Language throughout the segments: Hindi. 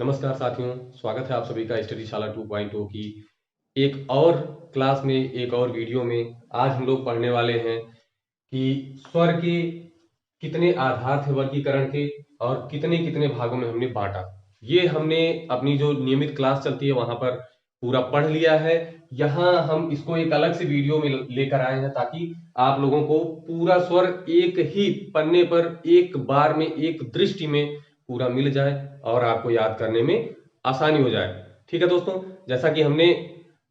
नमस्कार साथियों, स्वागत है आप सभी का स्टडी शाला 2.0 की एक और क्लास में, एक और वीडियो में। आज हम लोग पढ़ने वाले हैं कि स्वर के कितने आधार थे वर्गीकरण के और कितने कितने भागों में हमने बांटा। ये हमने अपनी जो नियमित क्लास चलती है वहां पर पूरा पढ़ लिया है। यहाँ हम इसको एक अलग से वीडियो में लेकर आए हैं ताकि आप लोगों को पूरा स्वर एक ही पन्ने पर एक बार में एक दृष्टि में पूरा मिल जाए और आपको याद करने में आसानी हो जाए। ठीक है दोस्तों, जैसा कि हमने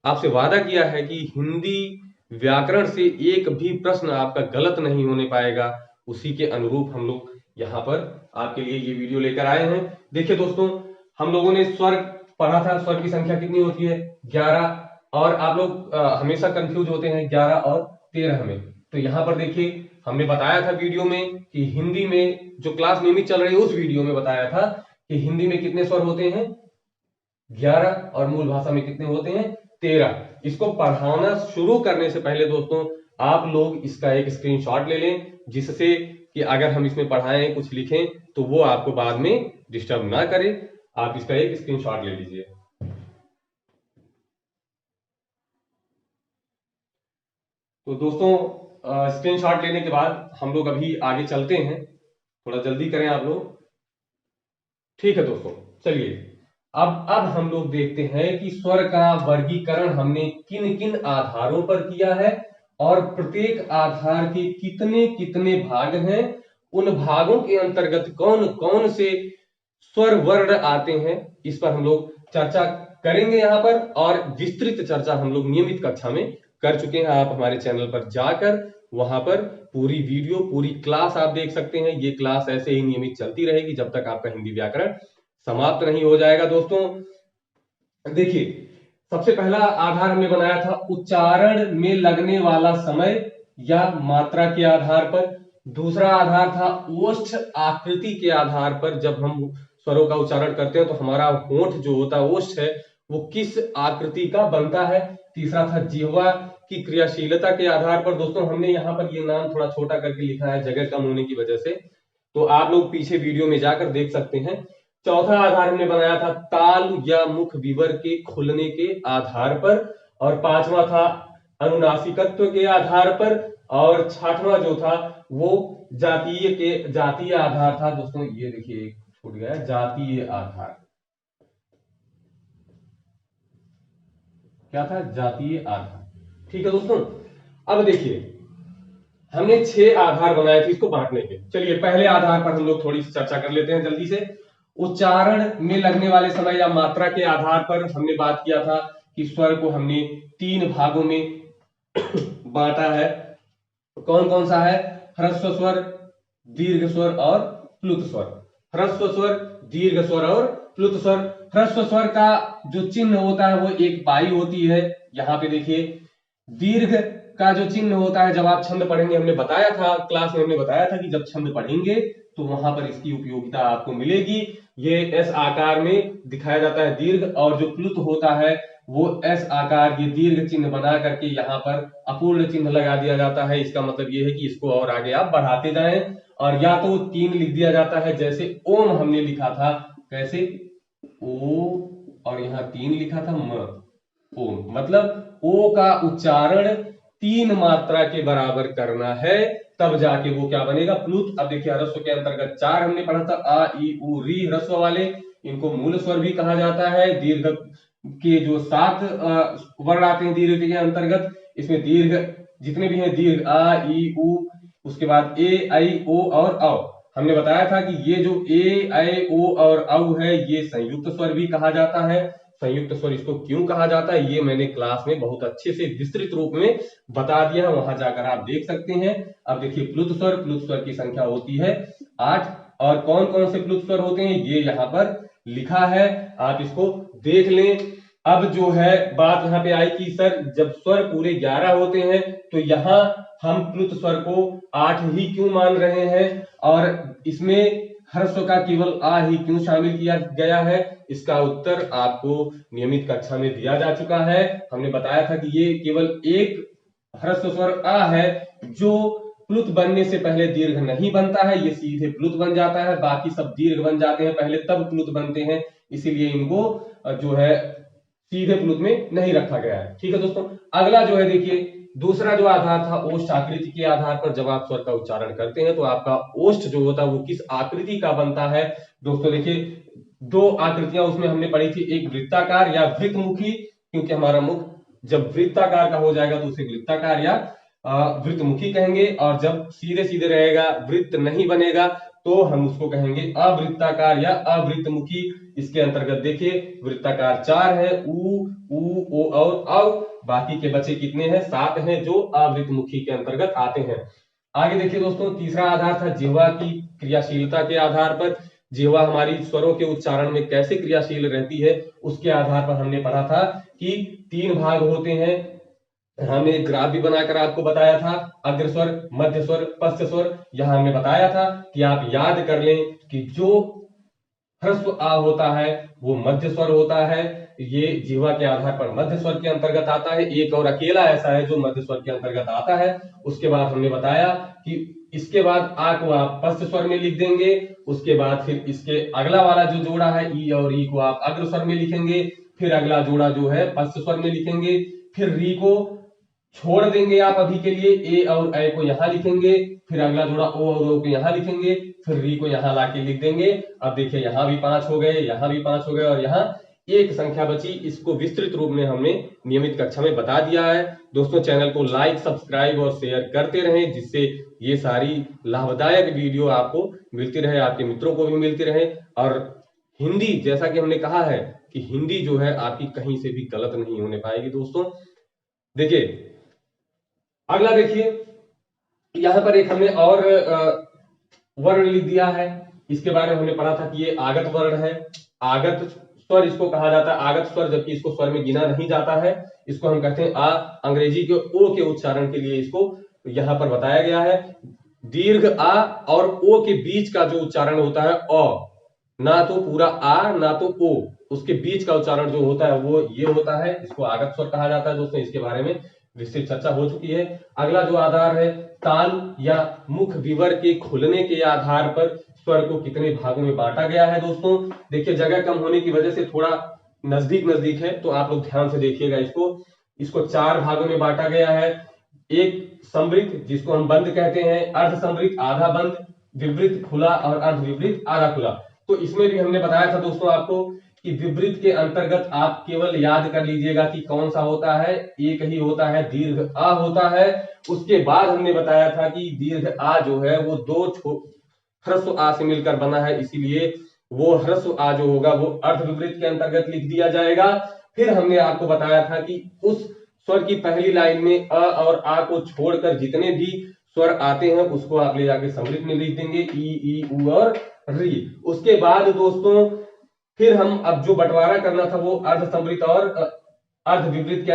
आपसे वादा किया है कि हिंदी व्याकरण से एक भी प्रश्न आपका गलत नहीं होने पाएगा, उसी के अनुरूप हम लोग यहाँ पर आपके लिए ये वीडियो लेकर आए हैं। देखिए दोस्तों, हम लोगों ने स्वर पढ़ा था, स्वर की संख्या कितनी होती है 11। और आप लोग हमेशा कंफ्यूज होते हैं 11 और 13 में। तो यहाँ पर देखिए, हमने बताया था वीडियो में कि हिंदी में जो क्लास नियमित चल रही है उस वीडियो में बताया था कि हिंदी में कितने स्वर होते हैं 11 और मूल भाषा में कितने होते हैं 13। इसको पढ़ाना शुरू करने से पहले दोस्तों आप लोग इसका एक स्क्रीनशॉट ले लें, जिससे कि अगर हम इसमें पढ़ाएं कुछ लिखें तो वो आपको बाद में डिस्टर्ब ना करे। आप इसका एक स्क्रीनशॉट ले लीजिए। तो दोस्तों स्क्रीनशॉट लेने के बाद हम लोग अभी आगे चलते हैं। थोड़ा जल्दी करें आप लोग। ठीक है दोस्तों, चलिए अब हम लोग देखते हैं कि स्वर का वर्गीकरण हमने किन किन आधारों पर किया है और प्रत्येक आधार के कितने कितने भाग हैं, उन भागों के अंतर्गत कौन कौन से स्वर वर्ण आते हैं, इस पर हम लोग चर्चा करेंगे यहाँ पर। और विस्तृत चर्चा हम लोग नियमित कक्षा में कर चुके हैं। आप हमारे चैनल पर जाकर वहां पर पूरी वीडियो, पूरी क्लास आप देख सकते हैं। ये क्लास ऐसे ही नियमित चलती रहेगी जब तक आपका हिंदी व्याकरण समाप्त नहीं हो जाएगा। दोस्तों देखिए, सबसे पहला आधार हमने बनाया था उच्चारण में लगने वाला समय या मात्रा के आधार पर। दूसरा आधार था ओष्ठ आकृति के आधार पर। जब हम स्वरों का उच्चारण करते हैं तो हमारा होंठ जो होता है, ओष्ठ है, वो किस आकृति का बनता है। तीसरा था जिह्वा की क्रियाशीलता के आधार पर। दोस्तों हमने यहाँ पर ये नाम थोड़ा छोटा करके लिखा है जगह कम होने की वजह से, तो आप लोग पीछे वीडियो में जाकर देख सकते हैं। चौथा आधार हमने बनाया था ताल या मुख विवर के खुलने के आधार पर। और पांचवा था अनुनासिकत्व के आधार पर। और छठवां जो था वो जातीय आधार था। दोस्तों ये देखिए छूट गया, जातीय आधार। क्या था? जातीय आधार। ठीक है दोस्तों, अब देखिए हमने 6 आधार बनाए थे इसको बांटने के। चलिए पहले आधार पर हम लोग थोड़ी सी चर्चा कर लेते हैं जल्दी से। उच्चारण में लगने वाले समय या मात्रा के आधार पर हमने बात किया था कि स्वर को हमने 3 भागों में बांटा है। कौन कौन सा है? ह्रस्व स्वर, दीर्घ स्वर और प्लुत स्वर। ह्रस्व स्वर, दीर्घ स्वर और प्लुत स्वर। ह्रस्व स्वर का जो चिन्ह होता है वो एक पाई होती है। यहाँ पे देखिए, दीर्घ का जो चिन्ह होता है जब आप छंद पढ़ेंगे, हमने बताया था क्लास में, हमने बताया था कि जब छंद पढ़ेंगे तो वहां पर इसकी उपयोगिता आपको मिलेगी। ये एस आकार में दिखाया जाता है दीर्घ, और जो प्लुत होता है वो एस आकार की दीर्घ चिन्ह बना करके यहाँ पर अपूर्ण चिन्ह लगा दिया जाता है। इसका मतलब ये है कि इसको और आगे आप बढ़ाते जाएं। और या तो 3 लिख दिया जाता है, जैसे ओम हमने लिखा था, कैसे? ओ, और यहाँ 3 लिखा था म, ओम। मतलब ओ का उच्चारण 3 मात्रा के बराबर करना है, तब जाके वो क्या बनेगा? प्लुत। अब देखिए ह्रस्व के अंतर्गत 4 हमने पढ़ा था, आ ई उ री ह्रस्व वाले, इनको मूल स्वर भी कहा जाता है। दीर्घ के जो 7 वर्ण आते हैं दीर्घ के अंतर्गत, इसमें दीर्घ जितने भी हैं, दीर्घ आ ई उ, उसके बाद ए आई ओ और औ। हमने बताया था कि ये जो ए आई ओ और औ है ये संयुक्त स्वर भी कहा जाता है। संयुक्त स्वर इसको क्यों कहा जाता है ये मैंने क्लास में बहुत अच्छे से विस्तृत रूप में बता दिया है, वहां जाकर आप देख सकते हैं। अब देखिए प्लुत स्वर, प्लुत स्वर की संख्या होती है 8। और कौन कौन से प्लुत स्वर होते हैं ये यहाँ पर लिखा है, आप इसको देख लें। अब जो है बात यहाँ पे आई कि सर जब स्वर पूरे 11 होते हैं तो यहाँ हम प्लुत स्वर को 8 ही क्यों मान रहे हैं, और इसमें ह्रस्व का केवल आ ही क्यों शामिल किया गया है? इसका उत्तर आपको नियमित कक्षा में दिया जा चुका है। हमने बताया था कि ये केवल एक ह्रस्व स्वर आ है जो प्लुत बनने से पहले दीर्घ नहीं बनता है, ये सीधे प्लुत बन जाता है। बाकी सब दीर्घ बन जाते हैं पहले, तब प्लुत बनते हैं। इसीलिए इनको जो है सीधे प्लुत में नहीं रखा गया है। ठीक है दोस्तों, अगला जो है देखिए, दूसरा जो आधार था ओष्ठ आकृति के आधार पर जब आप स्वर का उच्चारण करते हैं तो आपका ओष्ठ जो होता है वो किस आकृति का बनता है। दोस्तों देखिए, दो आकृतियां उसमें हमने पढ़ी थी, एक वृत्ताकार या वृत्तमुखी, क्योंकि हमारा मुख जब वृत्ताकार का हो जाएगा तो उसे वृत्ताकार या वृत्तमुखी कहेंगे, और जब सीधे सीधे रहेगा, वृत्त नहीं बनेगा, तो हम उसको कहेंगे अवृत्ताकार या अवृत्तमुखी। इसके अंतर्गत देखिए वृत्ताकार 4 है, उ, ओ और औ, बाकी के बचे कितने हैं, 7 हैं, जो अवृत्तमुखी के अंतर्गत आते हैं। आगे देखिए दोस्तों, तीसरा आधार था जिह्वा की क्रियाशीलता के आधार पर। जिह्वा हमारी स्वरों के उच्चारण में कैसे क्रियाशील रहती है उसके आधार पर हमने पढ़ा था कि 3 भाग होते हैं। हमने ग्राफ भी बनाकर आपको बताया था, अग्र स्वर, मध्य स्वर, पश्च स्वर। यहां हमने बताया था कि आप याद कर लें कि जो ह्रस्व आ होता है वो मध्य स्वर होता है, ये जिह्वा के आधार पर मध्य स्वर के अंतर्गत आता है। एक और अकेला ऐसा है जो मध्य स्वर के अंतर्गत आता है। उसके बाद हमने बताया कि इसके बाद आ को आप पश्च स्वर में लिख देंगे, उसके बाद फिर इसके अगला वाला जो जोड़ा है ई और ई को आप अग्र स्वर में लिखेंगे, फिर अगला जोड़ा जो है पश्च स्वर में लिखेंगे, फिर री को छोड़ देंगे आप अभी के लिए, ए और ए को यहां लिखेंगे, फिर अगला जोड़ा ओ और ओ को यहां लिखेंगे, फिर री को यहां लाके लिख देंगे। अब देखिए यहां भी 5 हो गए, यहां भी 5 हो गए, और यहां एक संख्या बची। इसको विस्तृत रूप में हमने नियमित कक्षा में बता दिया है। दोस्तों चैनल को लाइक, सब्सक्राइब और शेयर करते रहें, जिससे ये सारी लाभदायक वीडियो आपको मिलती रहे, आपके मित्रों को भी मिलती रहे। और हिंदी, जैसा कि हमने कहा है कि हिंदी जो है आपकी कहीं से भी गलत नहीं होने पाएगी। दोस्तों देखिए, अगला देखिए, यहां पर एक हमने और वर्ण लिख दिया है। इसके बारे में हमने पढ़ा था कि ये आगत वर्ण है। आगत स्वर इसको कहा जाता है, आगत स्वर, जबकि इसको स्वर में गिना नहीं जाता है। इसको हम कहते हैं आ। अंग्रेजी के ओ के उच्चारण के लिए इसको यहां पर बताया गया है। दीर्घ आ और ओ के बीच का जो उच्चारण होता है अ, ना तो पूरा आ ना तो ओ, उसके बीच का उच्चारण जो होता है वो ये होता है, इसको आगत स्वर कहा जाता है। दोस्तों इसके बारे में विस्तृत चर्चा हो चुकी है। अगला जो आधार है, ताल या मुख विवर के खुलने के आधार पर स्वर को कितने भागों में बांटा गया है। दोस्तों देखिए, जगह कम होने की वजह से थोड़ा नजदीक नजदीक है, तो आप लोग ध्यान से देखिएगा। इसको 4 भागों में बांटा गया है। एक समृद्ध, जिसको हम बंद कहते हैं, अर्ध समृद्ध आधा बंद, विवृत खुला और अर्ध विवृत आधा खुला। तो इसमें भी हमने बताया था दोस्तों आपको कि विवृत के अंतर्गत आप केवल याद कर लीजिएगा कि कौन सा होता है, एक ही होता है, दीर्घ आ होता है। उसके बाद हमने बताया था कि दीर्घ आ जो है वो 2 ह्रस्व आ से मिलकर बना है, इसीलिए वो ह्रस्व आ जो होगा वो अर्ध विवृत के अंतर्गत लिख दिया जाएगा। फिर हमने आपको बताया था कि उस स्वर की पहली लाइन में अ और आ को छोड़कर जितने भी स्वर आते हैं उसको आप ले जाके समृद्ध में लिख देंगे, ई, उ और री। उसके बाद दोस्तों फिर हम अब जो बंटवारा करना था वो अर्ध समृद्ध और अर्ध विवृत के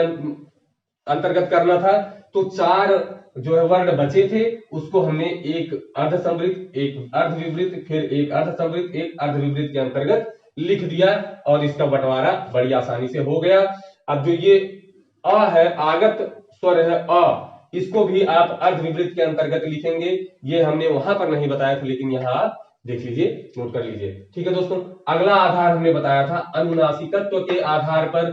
अंतर्गत करना था। तो 4 जो है वर्ण बचे थे, उसको हमने एक अर्ध समृद्ध, एक अर्ध विवृत, फिर एक अर्ध समृद्ध, एक अर्ध विवृत के अंतर्गत लिख दिया, और इसका बंटवारा बड़ी आसानी से हो गया। अब जो ये अ है, आगत स्वर है अ, इसको भी आप अर्ध विवृत के अंतर्गत लिखेंगे। ये हमने वहां पर नहीं बताया था, लेकिन यहाँ आप देख लीजिए, नोट कर लीजिए। ठीक है दोस्तों, अगला आधार हमने बताया था अनुनासिकत्व के आधार पर।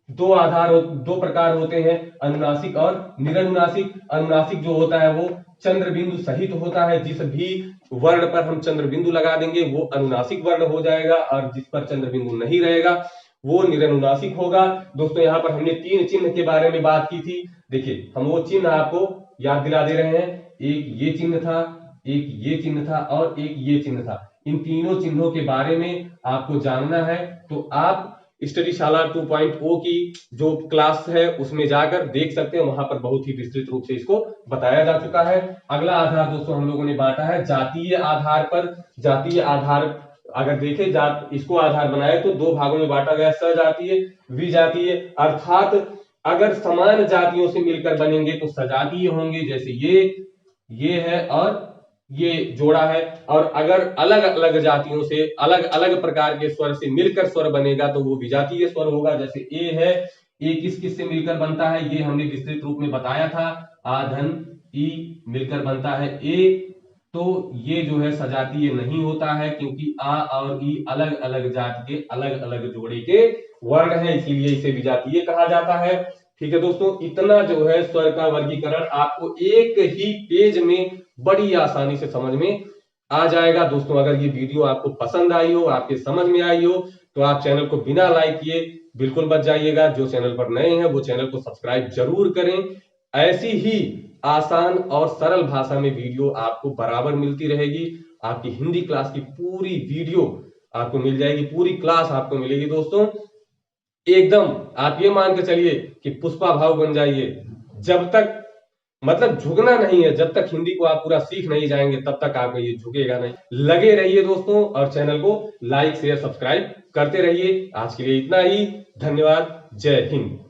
दो प्रकार होते हैं, अनुनासिक और निरनुनासिक। अनुनासिक जो होता है वो चंद्र बिंदु सहित होता है, जिस भी वर्ण पर हम चंद्र बिंदु लगा देंगे वो अनुनासिक वर्ण हो जाएगा, और जिस पर चंद्र बिंदु नहीं रहेगा वो निरनुनासिक होगा। दोस्तों यहाँ पर हमने 3 चिन्ह के बारे में बात की थी। देखिए हम वो चिन्ह आपको याद दिला दे रहे हैं। एक ये चिन्ह था, एक ये चिन्ह था और एक ये चिन्ह था। इन तीनों चिन्हों के बारे में आपको जानना है तो आप स्टडीशाला 2.0 की जो क्लास है उसमें जाकर देख सकते हैं, वहां पर बहुत ही विस्तृत रूप से इसको बताया जा चुका है। अगला आधार दोस्तों हम लोगों ने बांटा है जातीय आधार पर। जातीय आधार अगर देखें, इसको आधार बनाए तो 2 भागों में बांटा गया, सजातीय, विजातीय। अर्थात अगर समान जातियों से मिलकर बनेंगे तो सजातीय होंगे, जैसे ये है और ये जोड़ा है। और अगर अलग अलग जातियों से अलग अलग प्रकार के स्वर से मिलकर स्वर बनेगा तो वो विजातीय स्वर होगा। जैसे ए है, ए किस किस से मिलकर बनता है ये हमने विस्तृत रूप में बताया था, आ धन ई मिलकर बनता है ए। तो ये जो है सजातीय नहीं होता है, क्योंकि आ और ई अलग अलग जाति के अलग अलग जोड़े के वर्ण है, इसीलिए इसे विजातीय कहा जाता है। ठीक है दोस्तों, इतना जो है स्वर का वर्गीकरण आपको एक ही पेज में बड़ी आसानी से समझ में आ जाएगा। दोस्तों अगर ये वीडियो आपको पसंद आई हो, आपके समझ में आई हो, तो आप चैनल को बिना लाइक किए बिल्कुल मत जाइएगा। जो चैनल पर नए हैं वो चैनल को सब्सक्राइब जरूर करें। ऐसी ही आसान और सरल भाषा में वीडियो आपको बराबर मिलती रहेगी। आपकी हिंदी क्लास की पूरी वीडियो आपको मिल जाएगी, पूरी क्लास आपको मिलेगी दोस्तों। एकदम आप ये मान के चलिए कि पुष्पा भाव बन जाइए। जब तक मतलब झुकना नहीं है, जब तक हिंदी को आप पूरा सीख नहीं जाएंगे तब तक आपका ये झुकेगा नहीं। लगे रहिए दोस्तों और चैनल को लाइक शेयर सब्सक्राइब करते रहिए। आज के लिए इतना ही, धन्यवाद, जय हिंद।